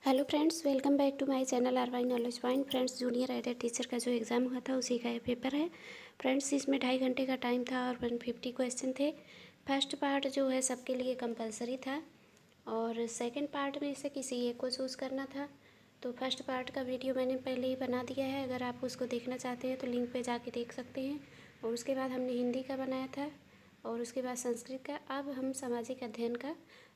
Hello friends, welcome back to my channel R Y knowledge point. Friends, junior aided teacher का जो exam हुआ था उसी का ये पेपर है। फ्रेंड्स, इसमें 2.5 घंटे का टाइम था और 150 क्वेश्चन थे। फर्स्ट पार्ट जो है सबके लिए कंपलसरी था और सेकंड पार्ट में से किसी एक को चूज़ करना था। तो फर्स्ट पार्ट का वीडियो मैंने पहले ही बना दिया है, अगर आप उसको देखना चाहते हैं तो लिंक पर जाके देख सकते हैं। और उसके बाद हमने हिंदी का बनाया था और उसके बाद संस्कृत का। अब हम सामाजिक अध्ययन का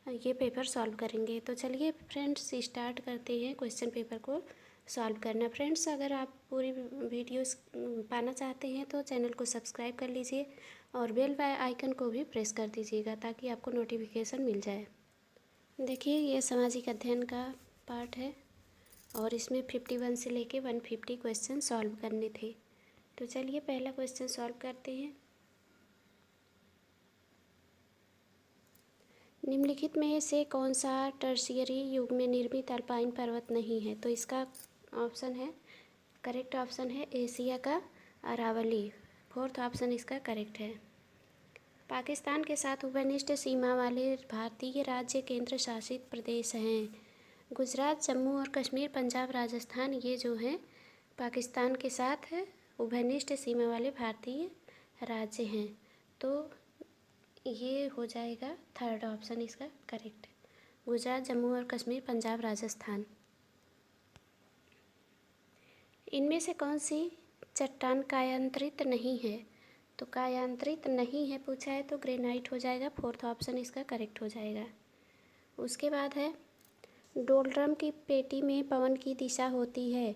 ये पेपर सॉल्व करेंगे। तो चलिए फ्रेंड्स, स्टार्ट करते हैं क्वेश्चन पेपर को सॉल्व करना। फ्रेंड्स, अगर आप पूरी वीडियोस पाना चाहते हैं तो चैनल को सब्सक्राइब कर लीजिए और बेल आइकन को भी प्रेस कर दीजिएगा ताकि आपको नोटिफिकेशन मिल जाए। देखिए, ये सामाजिक अध्ययन का पार्ट है और इसमें 51 से लेके 150 क्वेश्चन सॉल्व करने थे। तो चलिए पहला क्वेश्चन सॉल्व करते हैं। निम्नलिखित में से कौन सा टर्शियरी युग में निर्मित अल्पाइन पर्वत नहीं है? तो इसका ऑप्शन है, करेक्ट ऑप्शन है एशिया का अरावली। फोर्थ ऑप्शन इसका करेक्ट है। पाकिस्तान के साथ उपनिष्ठ सीमा वाले भारतीय राज्य केंद्र शासित प्रदेश हैं। गुजरात, जम्मू और कश्मीर, पंजाब, राजस्थान, ये जो हैं पाकिस्तान के साथ उपनिष्ठ सीमा वाले भारतीय राज्य हैं। तो ये हो जाएगा थर्ड ऑप्शन इसका करेक्ट। गुजरात, जम्मू और कश्मीर, पंजाब, राजस्थान। इनमें से कौन सी चट्टान कायांतरित नहीं है? तो कायांतरित नहीं है पूछा है तो ग्रेनाइट हो जाएगा। फोर्थ ऑप्शन इसका करेक्ट हो जाएगा। उसके बाद है, डोलड्रम की पेटी में पवन की दिशा होती है।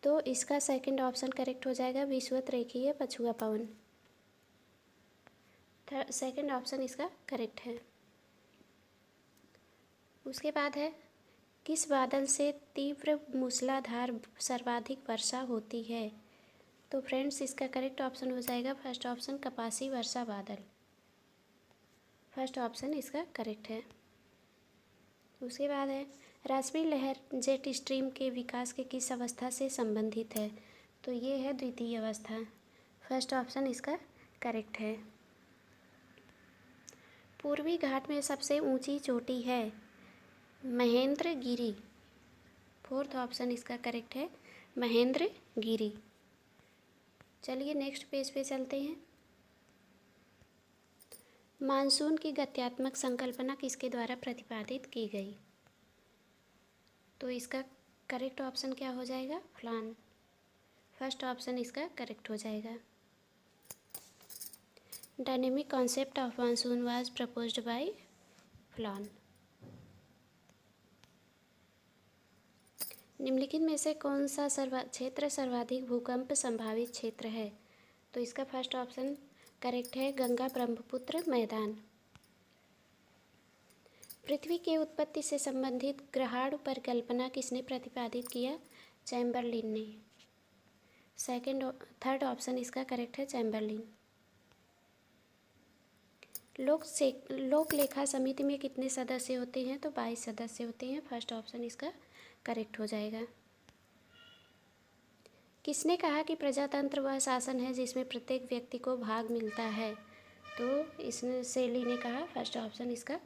तो इसका सेकंड ऑप्शन करेक्ट हो जाएगा, विषुवत रेखीय पछुआ पवन। सेकंड ऑप्शन इसका करेक्ट है। उसके बाद है, किस बादल से तीव्र मूसलाधार सर्वाधिक वर्षा होती है? तो फ्रेंड्स, इसका करेक्ट ऑप्शन हो जाएगा फर्स्ट ऑप्शन, कपासी वर्षा बादल। फर्स्ट ऑप्शन इसका करेक्ट है। उसके बाद है, रश्मि लहर जेट स्ट्रीम के विकास के किस अवस्था से संबंधित है? तो ये है द्वितीय अवस्था। फर्स्ट ऑप्शन इसका करेक्ट है। पूर्वी घाट में सबसे ऊंची चोटी है? महेंद्रगिरी। फोर्थ ऑप्शन इसका करेक्ट है, महेंद्रगिरी। चलिए नेक्स्ट पेज पे चलते हैं। मानसून की गत्यात्मक संकल्पना किसके द्वारा प्रतिपादित की गई? तो इसका करेक्ट ऑप्शन क्या हो जाएगा? फ्लान। फर्स्ट ऑप्शन इसका करेक्ट हो जाएगा। Dynamic concept of monsoon was proposed by Flohn. निम्नलिखित में से कौन सा क्षेत्र सर्वाधिक भूकंप संभावित क्षेत्र है? तो इसका फर्स्ट ऑप्शन करेक्ट है, गंगा ब्रह्मपुत्र मैदान। पृथ्वी के उत्पत्ति से संबंधित ग्रहाणु परिकल्पना किसने प्रतिपादित किया? चैम्बरलिन ने। थर्ड ऑप्शन इसका करेक्ट है, चैम्बरलिन। लोक लेखा समिति में कितने सदस्य होते हैं? तो 22 सदस्य होते हैं। फर्स्ट ऑप्शन इसका करेक्ट हो जाएगा। किसने कहा कि प्रजातंत्र वह शासन है जिसमें प्रत्येक व्यक्ति को भाग मिलता है? तो इसने शैली ने कहा। फर्स्ट ऑप्शन इसका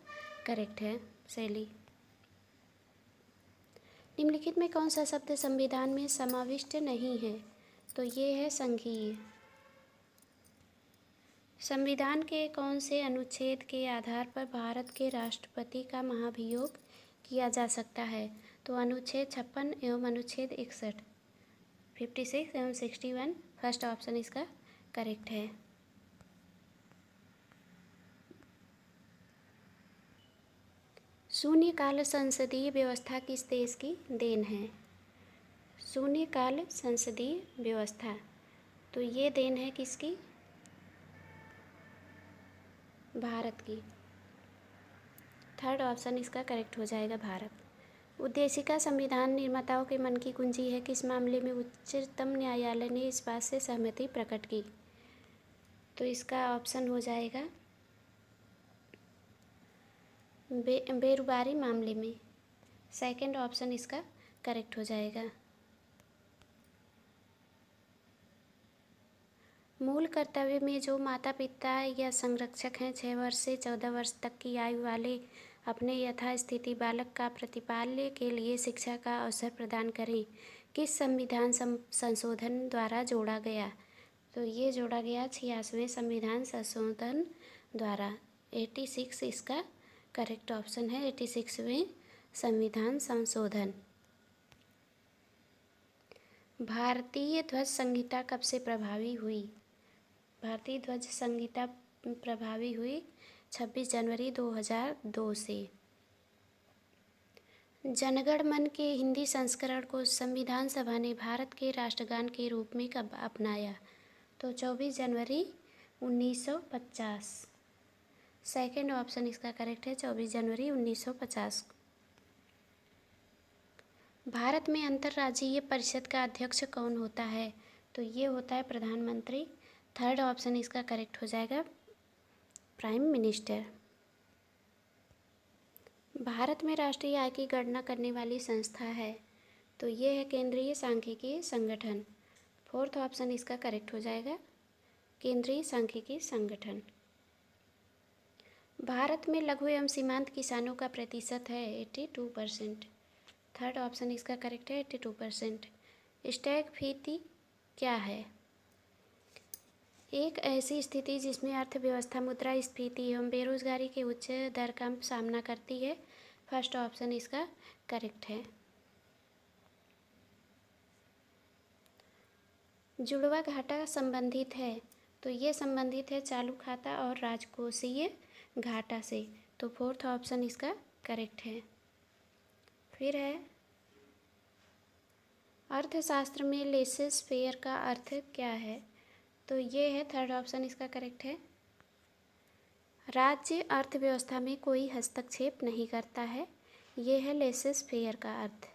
करेक्ट है, शैली। निम्नलिखित में कौन सा शब्द संविधान में समाविष्ट नहीं है? तो ये है संघीय। संविधान के कौन से अनुच्छेद के आधार पर भारत के राष्ट्रपति का महाभियोग किया जा सकता है? तो अनुच्छेद 56 एवं अनुच्छेद 61, 56 एवं 61। फर्स्ट ऑप्शन इसका करेक्ट है। शून्यकाल संसदीय व्यवस्था किस देश की देन है? शून्यकाल संसदीय व्यवस्था, तो ये देन है किसकी? भारत की। थर्ड ऑप्शन इसका करेक्ट हो जाएगा, भारत। उद्देशिका संविधान निर्माताओं के मन की कुंजी है, किस मामले में उच्चतम न्यायालय ने इस बात से सहमति प्रकट की? तो इसका ऑप्शन हो जाएगा बेरुबारी मामले में। सेकंड ऑप्शन इसका करेक्ट हो जाएगा। मूल कर्तव्य में जो माता पिता या संरक्षक हैं 6 वर्ष से 14 वर्ष तक की आयु वाले अपने यथास्थिति बालक का प्रतिपाल्य के लिए शिक्षा का अवसर प्रदान करें, किस संविधान संशोधन द्वारा जोड़ा गया? तो ये जोड़ा गया 86वें संविधान संशोधन द्वारा। 86 इसका करेक्ट ऑप्शन है, 86वें संविधान संशोधन। भारतीय ध्वज संहिता कब से प्रभावी हुई? भारतीय ध्वज संहिता प्रभावी हुई 26 जनवरी 2002 से। जनगण मन के हिंदी संस्करण को संविधान सभा ने भारत के राष्ट्रगान के रूप में कब अपनाया? तो 24 जनवरी 1950। सेकंड ऑप्शन इसका करेक्ट है, 24 जनवरी 1950। भारत में अंतर्राज्यीय परिषद का अध्यक्ष कौन होता है? तो ये होता है प्रधानमंत्री। थर्ड ऑप्शन इसका करेक्ट हो जाएगा, प्राइम मिनिस्टर। भारत में राष्ट्रीय आय की गणना करने वाली संस्था है, तो ये है केंद्रीय सांख्यिकी संगठन। फोर्थ ऑप्शन इसका करेक्ट हो जाएगा, केंद्रीय सांख्यिकी संगठन। भारत में लघु एवं सीमांत किसानों का प्रतिशत है 82%। थर्ड ऑप्शन इसका करेक्ट है, 82%। स्टैग्फीति क्या है? एक ऐसी स्थिति जिसमें अर्थव्यवस्था मुद्रास्फीति एवं बेरोजगारी के उच्च दर का सामना करती है। फर्स्ट ऑप्शन इसका करेक्ट है। जुड़वा घाटा संबंधित है, तो ये संबंधित है चालू खाता और राजकोषीय घाटा से, तो फोर्थ ऑप्शन इसका करेक्ट है। फिर है अर्थशास्त्र में लेसेस फेयर का अर्थ क्या है? तो ये है थर्ड ऑप्शन इसका करेक्ट है, राज्य अर्थव्यवस्था में कोई हस्तक्षेप नहीं करता है, ये है लेसेस फेयर का अर्थ।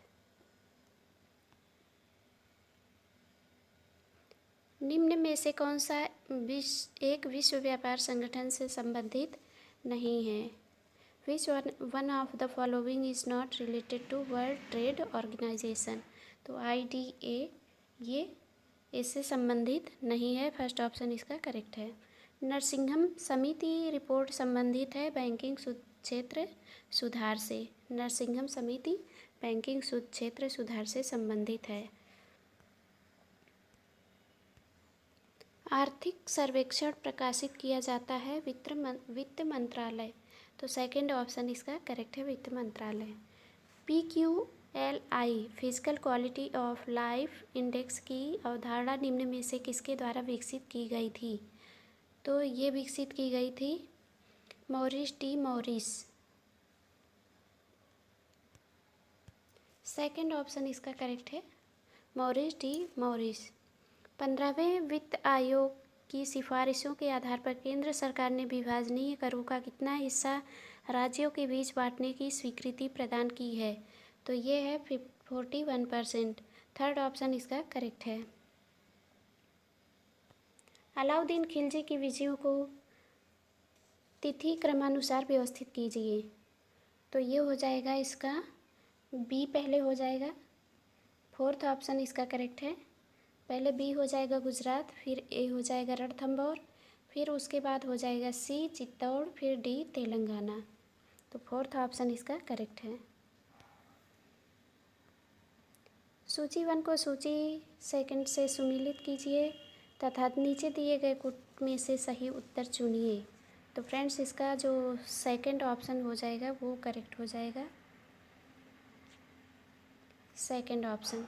निम्न में से कौन सा एक विश्व व्यापार संगठन से संबंधित नहीं है? Which one of the following is not related to world trade organization? तो IDA ये इससे संबंधित नहीं है। फर्स्ट ऑप्शन इसका करेक्ट है। नरसिंघम समिति रिपोर्ट संबंधित है बैंकिंग क्षेत्र सुधार से। नरसिंघम समिति बैंकिंग क्षेत्र सुधार से संबंधित है। आर्थिक सर्वेक्षण प्रकाशित किया जाता है वित्त मंत्रालय, तो सेकंड ऑप्शन इसका करेक्ट है, वित्त मंत्रालय। PQLI physical quality of life index की अवधारणा निम्न में से किसके द्वारा विकसित की गई थी? तो ये विकसित की गई थी Morris D Morris. Second option इसका करेक्ट है, मॉरिस डी मॉरिस। 15वें वित्त आयोग की सिफारिशों के आधार पर केंद्र सरकार ने विभाजनीय करों का कितना हिस्सा राज्यों के बीच बांटने की स्वीकृति प्रदान की है? तो ये है 41%। थर्ड ऑप्शन इसका करेक्ट है। अलाउद्दीन खिलजी की विजयों को तिथि क्रमानुसार व्यवस्थित कीजिए, तो ये हो जाएगा इसका B पहले हो जाएगा। फोर्थ ऑप्शन इसका करेक्ट है। पहले B हो जाएगा गुजरात, फिर A हो जाएगा रणथंभौर, फिर उसके बाद हो जाएगा C चित्तौड़, फिर D तेलंगाना, तो फोर्थ ऑप्शन इसका करेक्ट है। सूची 1 को सूची सेकंड से सुमेलित कीजिए तथा नीचे दिए गए कुट में से सही उत्तर चुनिए। तो फ्रेंड्स इसका जो सेकंड ऑप्शन हो जाएगा वो करेक्ट हो जाएगा, सेकंड ऑप्शन।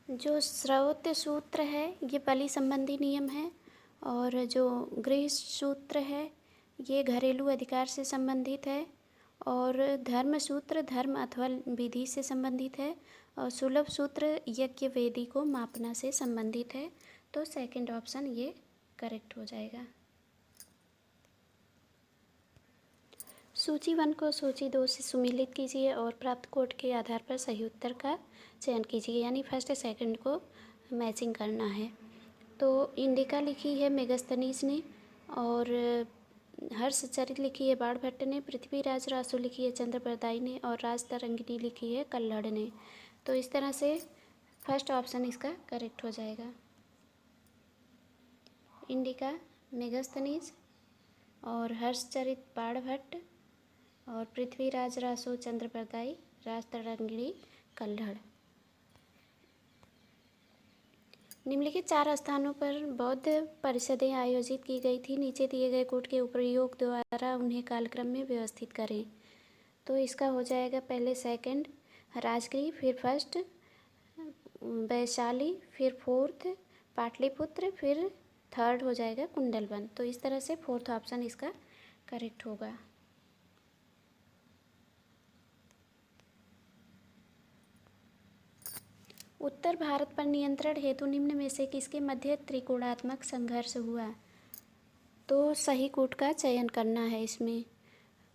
जो स्रोत सूत्र है ये बलि संबंधी नियम है, और जो गृह सूत्र है ये घरेलू अधिकार से संबंधित है, और धर्म सूत्र धर्म अथवा विधि से संबंधित है, और सुलभ सूत्र यज्ञ वेदी को मापना से संबंधित है, तो सेकंड ऑप्शन ये करेक्ट हो जाएगा। सूची 1 को सूची 2 से सुमेलित कीजिए और प्राप्त कोड के आधार पर सही उत्तर का चयन कीजिए, यानी फर्स्ट सेकंड को मैचिंग करना है। तो इंडिका लिखी है मेगस्थनीज ने, और हर्षचरित लिखी है बाणभट्ट ने, पृथ्वीराज रासो लिखी है चंद्रप्रदाई ने, और राजतरंगिणी लिखी है कल्हड़ ने। तो इस तरह से फर्स्ट ऑप्शन इसका करेक्ट हो जाएगा। इंडिका, मेगस्थनीज, और हर्षचरित बाणभट्ट और पृथ्वीराज रासो चंद्रप्रदाई राजतरंगिणी कल्हड़। निम्नलिखित 4 स्थानों पर बौद्ध परिषदें आयोजित की गई थी। नीचे दिए गए कोड के उपयोग द्वारा उन्हें कालक्रम में व्यवस्थित करें। तो इसका हो जाएगा पहले सेकंड राजगीर, फिर फर्स्ट वैशाली, फिर फोर्थ पाटलिपुत्र, फिर थर्ड हो जाएगा कुंडलवन। तो इस तरह से फोर्थ ऑप्शन इसका करेक्ट होगा। उत्तर भारत पर नियंत्रण हेतु निम्न में से किसके मध्य त्रिकोणात्मक संघर्ष हुआ? तो सही कूट का चयन करना है इसमें।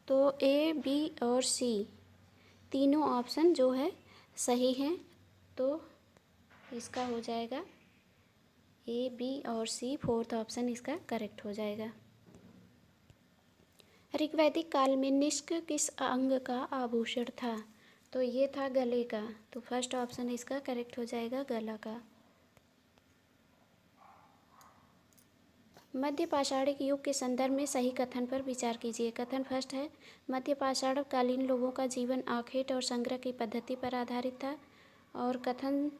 तो ए, बी और सी तीनों ऑप्शन जो है सही हैं। तो इसका हो जाएगा ए, बी और सी, फोर्थ ऑप्शन इसका करेक्ट हो जाएगा। ऋग्वैदिक काल में निष्क किस अंग का आभूषण था? तो ये था गले का। तो फर्स्ट ऑप्शन इसका करेक्ट हो जाएगा गला का। मध्य पाषाणिक युग के संदर्भ में सही कथन पर विचार कीजिए। कथन फर्स्ट है, मध्य पाषाण कालीन लोगों का जीवन आखेट और संग्रह की पद्धति पर आधारित था। और कथन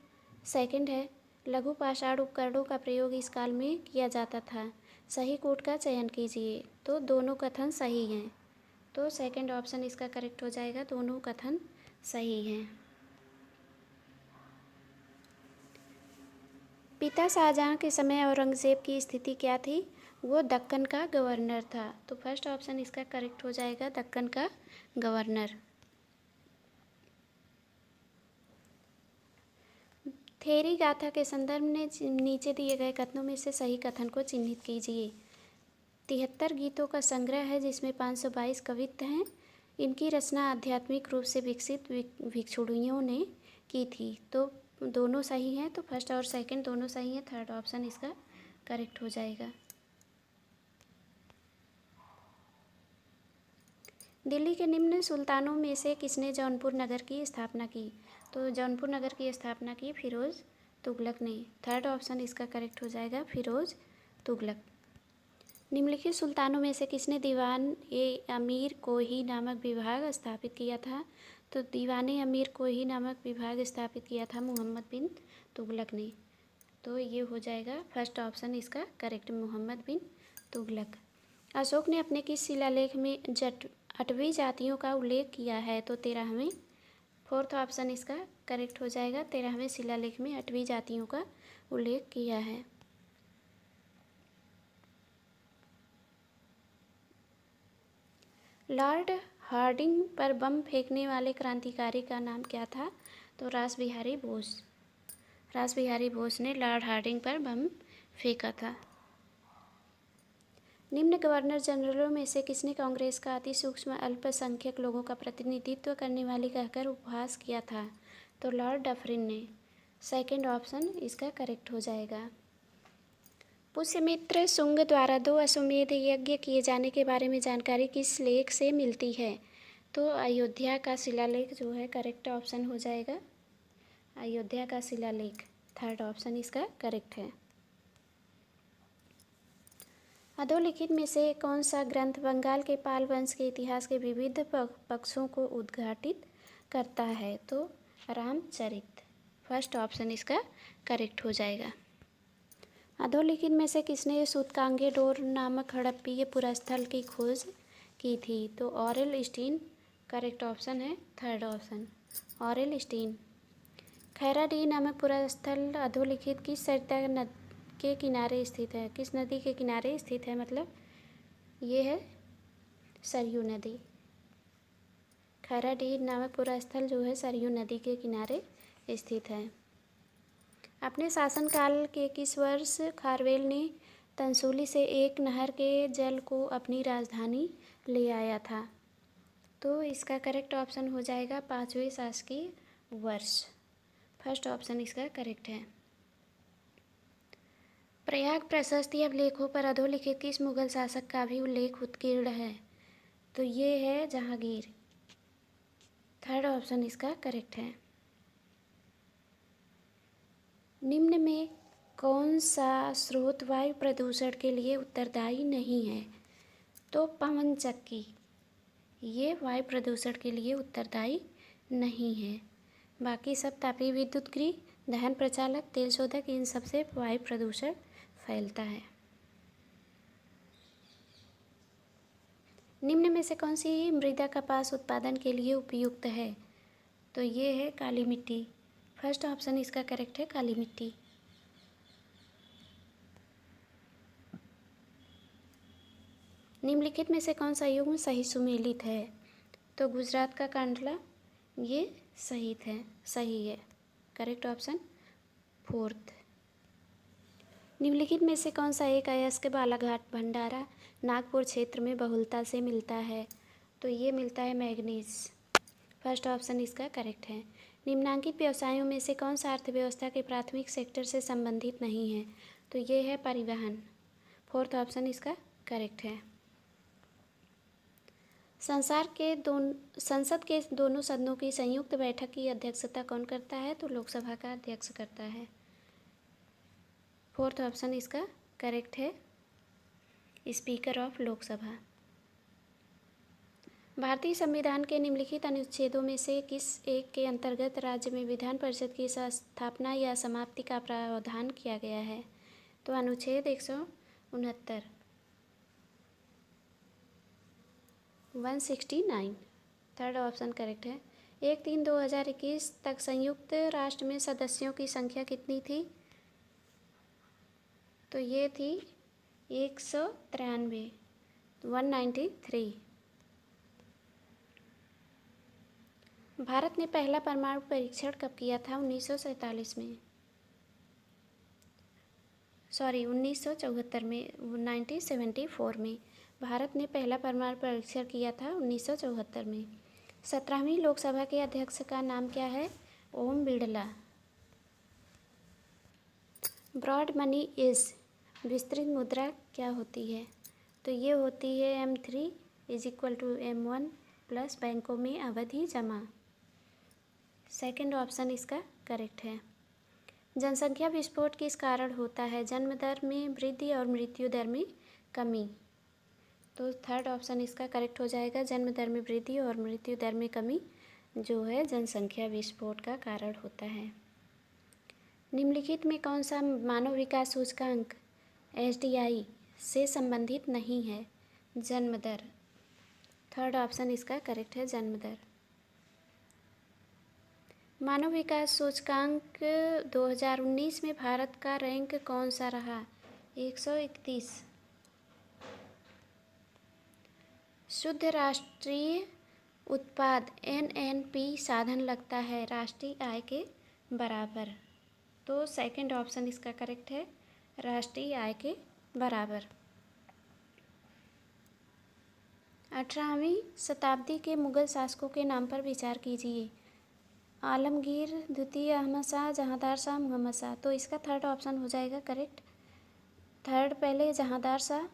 सेकंड है, लघु पाषाण उपकरणों का प्रयोग इस काल में किया जाता था। सही कोड का चयन कीजिए। तो दोनों कथन सही हैं। तो सेकंड ऑप्शन इसका करेक्ट हो जाएगा, दोनों कथन सही हैं। पिता शाहजहां के समय औरंगजेब की स्थिति क्या थी? वो दक्कन का गवर्नर था। तो फर्स्ट ऑप्शन इसका करेक्ट हो जाएगा, दक्कन का गवर्नर। थेरी गाथा के संदर्भ में नीचे दिए गए कथनों में से सही कथन को चिन्हित कीजिए। 73 गीतों का संग्रह है जिसमें 522 कवित्व हैं। इनकी रचना आध्यात्मिक रूप से विकसित भिक्षुणियों ने की थी। तो दोनों सही हैं। तो फर्स्ट और सेकंड दोनों सही हैं, थर्ड ऑप्शन इसका करेक्ट हो जाएगा। दिल्ली के निम्न सुल्तानों में से किसने जौनपुर नगर की स्थापना की? तो जौनपुर नगर की स्थापना की फिरोज तुगलक ने। थर्ड ऑप्शन इसका करेक्ट हो जाएगा, फिरोज तुगलक। निम्नलिखित सुल्तानों में से किसने दीवान ए अमीर कोही नामक विभाग स्थापित किया था? तो दीवान ए अमीर कोही नामक विभाग स्थापित किया था मोहम्मद बिन तुगलक ने। तो ये हो जाएगा फर्स्ट ऑप्शन इसका करेक्ट, मोहम्मद बिन तुगलक। अशोक ने अपने किस शिलालेख में 8वीं जातियों का उल्लेख किया है? तो 13वें, फोर्थ ऑप्शन इसका करेक्ट हो जाएगा। 13वें शिलालेख में 8वीं जातियों का उल्लेख किया है। लॉर्ड हार्डिंग पर बम फेंकने वाले क्रांतिकारी का नाम क्या था? तो रासबिहारी बोस। रासबिहारी बोस ने लॉर्ड हार्डिंग पर बम फेंका था। निम्न गवर्नर जनरलों में से किसने कांग्रेस का अति सूक्ष्म अल्पसंख्यक लोगों का प्रतिनिधित्व करने वाले कहकर उपहास किया था? तो लॉर्ड डफरिन ने। सेकंड ऑप्शन इसका करेक्ट हो जाएगा। पुष्यमित्र शुंग द्वारा 2 अश्वमेध यज्ञ किए जाने के बारे में जानकारी किस लेख से मिलती है? तो अयोध्या का शिलालेख जो है करेक्ट ऑप्शन हो जाएगा, अयोध्या का शिलालेख। थर्ड ऑप्शन इसका करेक्ट है। अधोलिखित में से कौन सा ग्रंथ बंगाल के पाल वंश के इतिहास के विविध पक्षों को उद्घाटित करता है? तो रामचरित। फर्स्ट ऑप्शन इसका करेक्ट हो जाएगा। अधोलिखित में से किसने सूतकांगेडोर नामक हड़प्पीय पुरास्थल की खोज की थी? तो ऑरेल स्टीन करेक्ट ऑप्शन है, third option Aurel Stein. Khairadih नामक पुरास्थल अधोलिखित किस सरिता के किनारे स्थित है? किस नदी के किनारे स्थित है? मतलब ये है सरयू नदी। खैराडीह नामक पुरास्थल जो है सरयू नदी के किनारे स्थित है। अपने शासनकाल के किस वर्ष खारवेल ने तंसुली से एक नहर के जल को अपनी राजधानी ले आया था? तो इसका करेक्ट ऑप्शन हो जाएगा 5वें शासकीय वर्ष। फर्स्ट ऑप्शन इसका करेक्ट है। प्रयाग प्रशस्ति अभिलेखों पर अधोलिखित किस मुगल शासक का भी उल्लेख उत्कीर्ण है? तो ये है जहांगीर। थर्ड ऑप्शन इसका करेक्ट है। निम्न में कौन सा स्रोत वायु प्रदूषण के लिए उत्तरदायी नहीं है? तो पवन चक्की ये वायु प्रदूषण के लिए उत्तरदायी नहीं है। बाकी सब तापीय विद्युत गृह, दहन प्रचालक, तेल शोधक, इन सबसे वायु प्रदूषण फैलता है। निम्न में से कौन सी मृदा कपास उत्पादन के लिए उपयुक्त है? तो ये है काली मिट्टी। फर्स्ट ऑप्शन इसका करेक्ट है, काली मिट्टी। निम्नलिखित में से कौन सा युग्म सही सुमेलित है? तो गुजरात का कांडला ये सही है। Correct option fourth. निम्नलिखित में से कौन सा एक अयस्क बालाघाट भंडारा नागपुर क्षेत्र में बहुलता से मिलता है? तो ये मिलता है मैग्नीज। फर्स्ट ऑप्शन इसका करेक्ट है। निम्नांकित व्यवसायों में से कौन सा अर्थव्यवस्था के प्राथमिक सेक्टर से संबंधित नहीं है? तो ये है परिवहन। फोर्थ ऑप्शन इसका करेक्ट है। संसद के दोनों सदनों की संयुक्त बैठक की अध्यक्षता कौन करता है? तो लोकसभा का अध्यक्ष करता है। फोर्थ ऑप्शन इसका करेक्ट है, स्पीकर ऑफ लोकसभा। भारतीय संविधान के निम्नलिखित अनुच्छेदों में से किस एक के अंतर्गत राज्य में विधान परिषद की स्थापना या समाप्ति का प्रावधान किया गया है? तो अनुच्छेद 169 169। थर्ड ऑप्शन करेक्ट है। 1/3/2021 तक संयुक्त राष्ट्र में सदस्यों की संख्या कितनी थी? तो ये थी 193 193। भारत ने पहला परमाणु परीक्षण कब किया था? 1947 में, सॉरी 1974 में, 1974 में भारत ने पहला परमाणु परीक्षण किया था 1974 में। 17वीं लोकसभा के अध्यक्ष का नाम क्या है? Om Birla. Broad money is विस्तृत मुद्रा क्या होती है? तो ये होती है M3 = M1 प्लस बैंकों में अवधि जमा। सेकंड ऑप्शन इसका करेक्ट है। जनसंख्या विस्फोट किस कारण होता है? जन्म दर में वृद्धि और मृत्यु दर में कमी। तो थर्ड ऑप्शन इसका करेक्ट हो जाएगा। जन्म दर में वृद्धि और मृत्यु दर में कमी जो है जनसंख्या विस्फोट का कारण होता है। निम्नलिखित में कौन सा मानव विकास सूचकांक SDI से संबंधित नहीं है? जन्म दर। थर्ड ऑप्शन इसका करेक्ट है, जन्म दर। मानव विकास सूचकांक 2019 में भारत का रैंक कौन सा रहा? 131। शुद्ध राष्ट्रीय उत्पाद NNP साधन लगता है राष्ट्रीय आय के बराबर। तो सेकंड ऑप्शन इसका करेक्ट है, राष्ट्रीय आय के बराबर। 18वीं शताब्दी के मुगल शासकों के नाम पर विचार कीजिए। आलमगीर, द्वितीय अहमद शाह, जहांदार शाह, मोहम्मद शाह। तो इसका थर्ड ऑप्शन हो जाएगा करेक्ट। थर्ड पहले जहांदार शाह,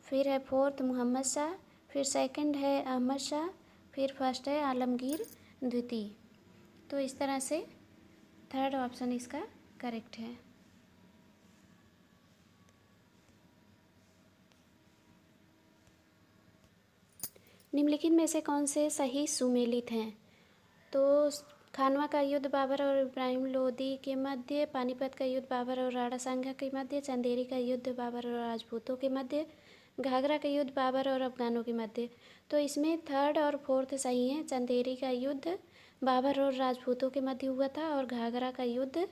फिर है फोर्थ मोहम्मद शाह, फिर सेकंड है अहमद शाह, फिर फर्स्ट है आलमगीर द्वितीय। तो इस तरह से थर्ड ऑप्शन इसका करेक्ट है। निम्नलिखित में से कौन से सही सुमेलित हैं? तो खानवा का युद्ध बाबर और इब्राहिम लोदी के मध्य, पानीपत का युद्ध बाबर और राणा सांगा के मध्य, चंदेरी का युद्ध बाबर और राजपूतों के मध्य, घाघरा का युद्ध बाबर और अफगानों के मध्य। तो इसमें थर्ड और फोर्थ सही हैं। चंदेरी का युद्ध बाबर और राजपूतों के मध्य हुआ था और घाघरा का युद्ध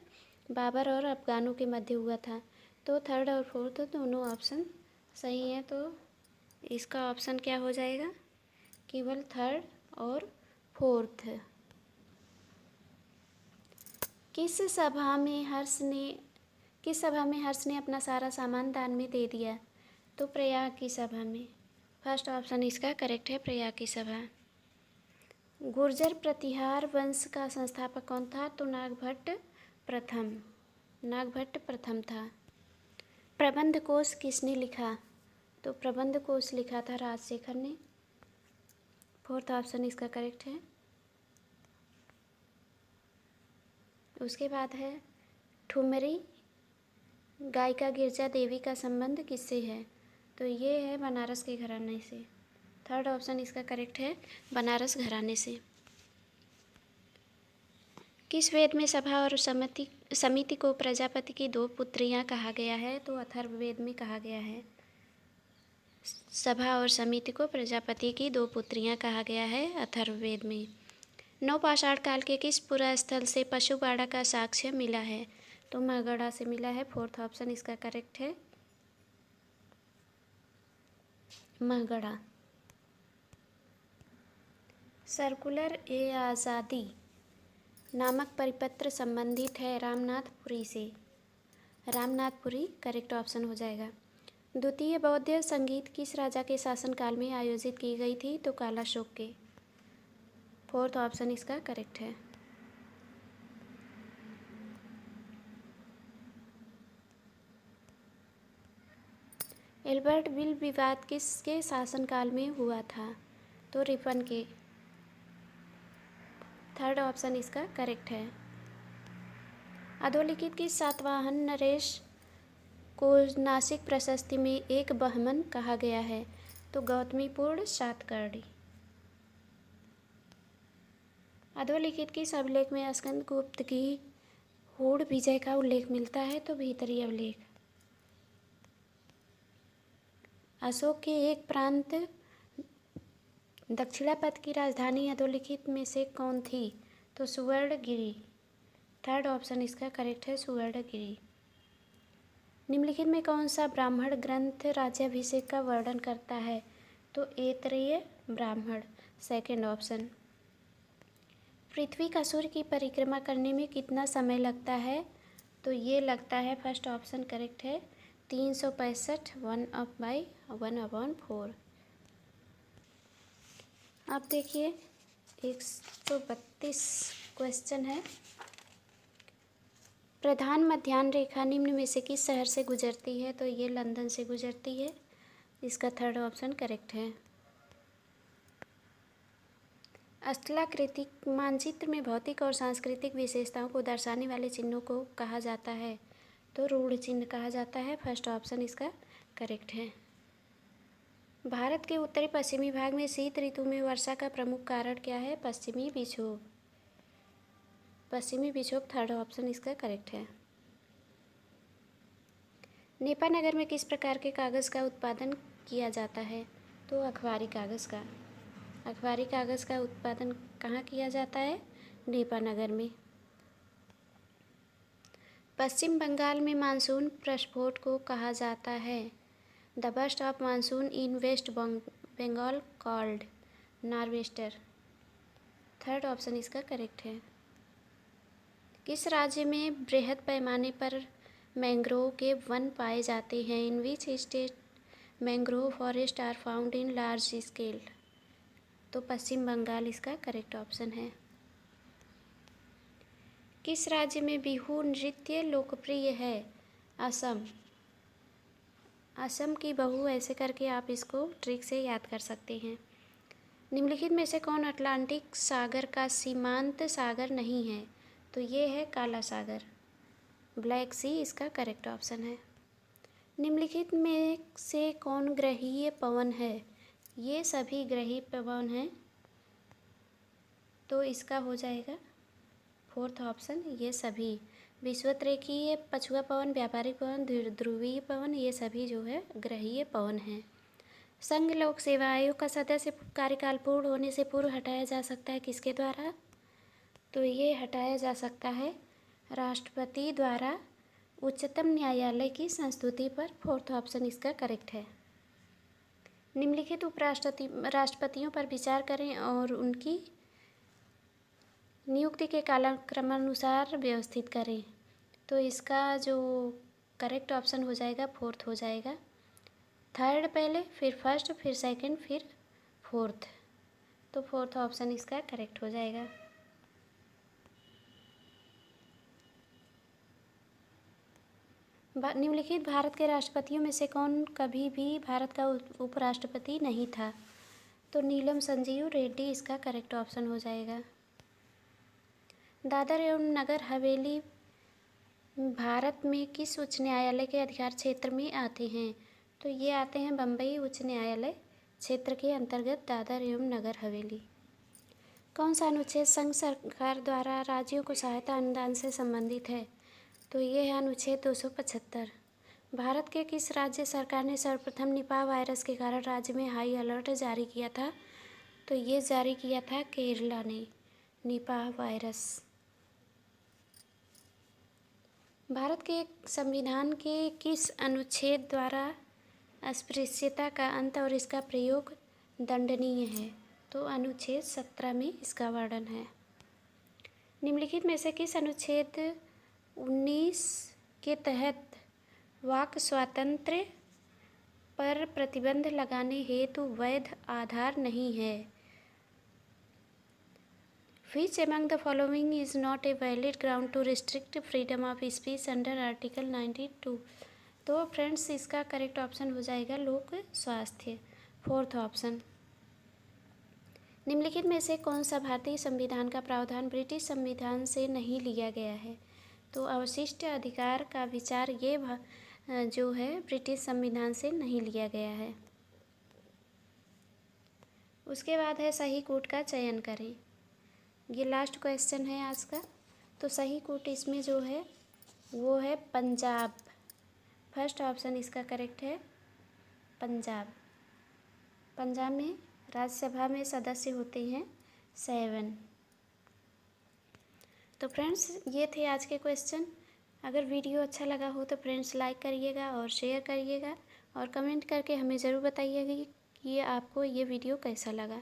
बाबर और अफगानों के मध्य हुआ था। तो थर्ड और फोर्थ दोनों ऑप्शन सही हैं। तो इसका ऑप्शन क्या हो जाएगा? केवल थर्ड और फोर्थ। किस सभा में हर्ष ने अपना सारा सामान दान में दे दिया? तो प्रयाग की सभा में। फर्स्ट ऑप्शन इसका करेक्ट है, प्रयाग की सभा। गुर्जर प्रतिहार वंश का संस्थापक कौन था? तो नागभट्ट प्रथम था। प्रबंध कोश किसने लिखा? तो प्रबंध कोश लिखा था राजशेखर ने। फोर्थ ऑप्शन इसका करेक्ट है। उसके बाद है ठुमरी गायिका गिरजा देवी का संबंध किससे है? तो ये है बनारस के घराने से। थर्ड ऑप्शन इसका करेक्ट है, बनारस घराने से। किस वेद में सभा और समिति को प्रजापति की दो पुत्रियां कहा गया है? तो अथर्ववेद में कहा गया है। सभा और समिति को प्रजापति की दो पुत्रियां कहा गया है अथर्ववेद में। नवपाषाण काल के किस पुरा स्थल से पशुपाड़ा का साक्ष्य मिला है? तो महगढ़ा से मिला है। फोर्थ ऑप्शन इसका करेक्ट है, महगढ़ा। सर्कुलर ए आज़ादी नामक परिपत्र संबंधित है रामनाथपुरी से। रामनाथपुरी करेक्ट ऑप्शन हो जाएगा। द्वितीय बौद्ध संगीत किस राजा के शासनकाल में आयोजित की गई थी? तो कालाशोक के। फोर्थ ऑप्शन इसका करेक्ट है। एल्बर्ट विल विवाद किसके शासनकाल में हुआ था? तो रिपन के। थर्ड ऑप्शन इसका करेक्ट है। अधोलिखित किस सातवाहन नरेश को नासिक प्रशस्ति में एक बहमन कहा गया है? तो गौतमीपूर्ण सातकर्णी। अधोलिखित किस अभिलेख में स्कंदगुप्त की हूण विजय का उल्लेख मिलता है? तो भीतरी अभिलेख। अशोक के एक प्रांत दक्षिणापथ की राजधानी अधोलिखित में से कौन थी? तो सुवर्णगिरी। थर्ड ऑप्शन इसका करेक्ट है, सुवर्णगिरी। निम्नलिखित में कौन सा ब्राह्मण ग्रंथ राज्याभिषेक का वर्णन करता है? तो ऐतरेय ब्राह्मण। Second option. पृथ्वी का सूर्य की परिक्रमा करने में कितना समय लगता है? तो ये लगता है, फर्स्ट ऑप्शन करेक्ट है, 365 1/4। अब देखिए 132 क्वेश्चन है। प्रधान मध्याह्न रेखा निम्न में से किस शहर से गुजरती है? तो ये लंदन से गुजरती है। इसका थर्ड ऑप्शन करेक्ट है। स्थलाकृतिक मानचित्र में भौतिक और सांस्कृतिक विशेषताओं को दर्शाने वाले चिन्हों को कहा जाता है? तो रूढ़ चिन्ह कहा जाता है। फर्स्ट ऑप्शन इसका करेक्ट है। भारत के उत्तरी पश्चिमी भाग में शीत ऋतु में वर्षा का प्रमुख कारण क्या है? पश्चिमी विक्षोभ। पश्चिमी विक्षोभ थर्ड ऑप्शन इसका करेक्ट है। नेपानगर में किस प्रकार के कागज़ का उत्पादन किया जाता है? तो अखबारी कागज़ का। अखबारी कागज़ का उत्पादन कहाँ किया जाता है? नेपानगर में। पश्चिम बंगाल में मानसून प्रस्फोट को कहा जाता है? The burst of monsoon in West Bengal called nor'wester. Third option इसका करेक्ट है। किस राज्य में बृहद पैमाने पर मैंग्रोव के वन पाए जाते हैं? In which state mangrove forest are found in large scale? तो पश्चिम बंगाल इसका करेक्ट ऑप्शन है। किस राज्य में बिहू नृत्य लोकप्रिय है? असम। असम की बहू, ऐसे करके आप इसको ट्रिक से याद कर सकते हैं। निम्नलिखित में से कौन अटलांटिक सागर का सीमांत सागर नहीं है? तो ये है काला सागर, ब्लैक सी इसका करेक्ट ऑप्शन है। निम्नलिखित में से कौन ग्रहीय पवन है? ये सभी ग्रहीय पवन हैं, तो इसका हो जाएगा फोर्थ ऑप्शन, ये सभी। विषुवतरेखीय, पछुआ पवन, व्यापारिक पवन, ध्रुवीय पवन, ये सभी जो है ग्रहीय पवन हैं। संघ लोक सेवा आयोग का सदस्य कार्यकाल पूर्ण होने से पूर्व हटाया जा सकता है किसके द्वारा? तो ये हटाया जा सकता है राष्ट्रपति द्वारा उच्चतम न्यायालय की संस्तुति पर। फोर्थ ऑप्शन इसका करेक्ट है। निम्नलिखित राष्ट्रपतियों पर विचार करें और उनकी नियुक्ति के कालक्रमानुसार व्यवस्थित करें। तो इसका जो करेक्ट ऑप्शन हो जाएगा फोर्थ हो जाएगा। थर्ड पहले, फिर फर्स्ट, फिर सेकंड, फिर फोर्थ। तो फोर्थ ऑप्शन इसका करेक्ट हो जाएगा। निम्नलिखित भारत के राष्ट्रपतियों में से कौन कभी भी भारत का उपराष्ट्रपति नहीं था? तो नीलम संजीव रेड्डी इसका करेक्ट ऑप्शन हो जाएगा। दादर एवं नगर हवेली भारत में किस उच्च न्यायालय के अधिकार क्षेत्र में आते हैं? तो ये आते हैं बम्बई उच्च न्यायालय क्षेत्र के अंतर्गत दादर एवं नगर हवेली। कौन सा अनुच्छेद संघ सरकार द्वारा राज्यों को सहायता अनुदान से संबंधित है? तो ये है अनुच्छेद 275। भारत के किस राज्य सरकार ने सर्वप्रथम निपाह वायरस के कारण राज्य में हाई अलर्ट जारी किया था? तो ये जारी किया था केरला ने, निपाह वायरस। भारत के संविधान के किस अनुच्छेद द्वारा अस्पृश्यता का अंत और इसका प्रयोग दंडनीय है? तो अनुच्छेद 17 में इसका वर्णन है। निम्नलिखित में से किस अनुच्छेद 19 के तहत वाक स्वातंत्र्य पर प्रतिबंध लगाने हेतु वैध आधार नहीं है? Which among the following is not a valid ground to restrict freedom of speech under Article 92? तो फ्रेंड्स इसका करेक्ट ऑप्शन हो जाएगा लोक स्वास्थ्य, फोर्थ ऑप्शन। निम्नलिखित में से कौन सा भारतीय संविधान का प्रावधान ब्रिटिश संविधान से नहीं लिया गया है? तो अवशिष्ट अधिकार का विचार ये जो है ब्रिटिश संविधान से नहीं लिया गया है। उसके बाद है सही कूट का चयन करें। ये लास्ट क्वेश्चन है आज का। तो सही कूट इसमें जो है वो है पंजाब। फर्स्ट ऑप्शन इसका करेक्ट है पंजाब। पंजाब में राज्यसभा में सदस्य होते हैं 7। तो फ्रेंड्स ये थे आज के क्वेश्चन। अगर वीडियो अच्छा लगा हो तो फ्रेंड्स लाइक करिएगा और शेयर करिएगा और कमेंट करके हमें ज़रूर बताइएगा कि आपको ये वीडियो कैसा लगा।